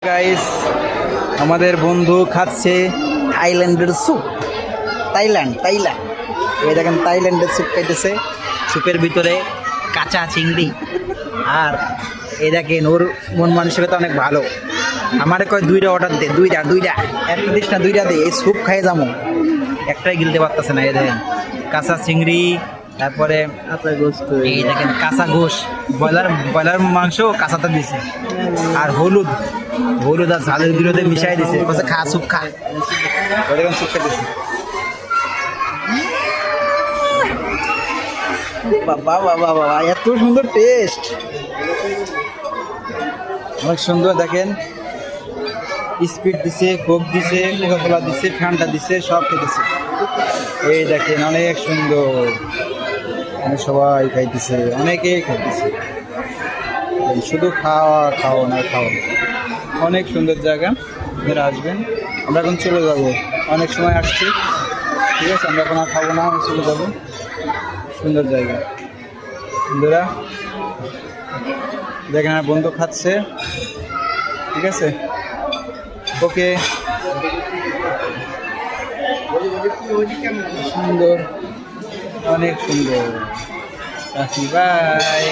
Guys, আমাদের বন্ধু খাচ্ছে থাইল্যান্ডের স্যুপ। থাইল্যান্ড এই দেখেন থাইল্যান্ডের স্যুপ খাইতেছে। স্যুপের ভিতরে কাঁচা চিংড়ি। আর এই দেখেন ওর মন মানসিকতা অনেক ভালো। আমার কয় দুইটা অর্ডার দে, দুইটা একটা দিস না, দুইটা দে, এই স্যুপ খাই যাবো। একটাই গিলতে পারতেছে না। এই দেখেন কাঁচা চিংড়ি, তারপরে এই দেখেন কাঁচা গোশ, ব্রয়লার মাংস কাঁচাতে দিছে। আর হলুদ আর ঝালের বিরোধে মিশাই দিছে। বলছে খা স্যুপ খা। দেখেন স্যুপ খেতেছে। বাবা এত সুন্দর টেস্ট, অনেক সুন্দর। দেখেন স্পিড দিছে, কোক দিছে, কোকা-কোলা দিছে, ফ্যানটা দিছে, সব খেতেছে। এই দেখেন অনেক সুন্দর, সবাই খাইতেছে, অনেকেই খাইতেছে। শুধু খাওয়া না খাওয়া। অনেক সুন্দর জায়গা, আপনারা আসবেন। আমরা এখন চলে যাব, অনেক সময় আসছি, ঠিক আছে। আমরা এখন আর খাবো না, চলে যাব। সুন্দর জায়গা বন্ধুরা, দেখেন আমার বন্ধু খাচ্ছে, ঠিক আছে। ওকে, সুন্দর, অনেক সুন্দর। বাই।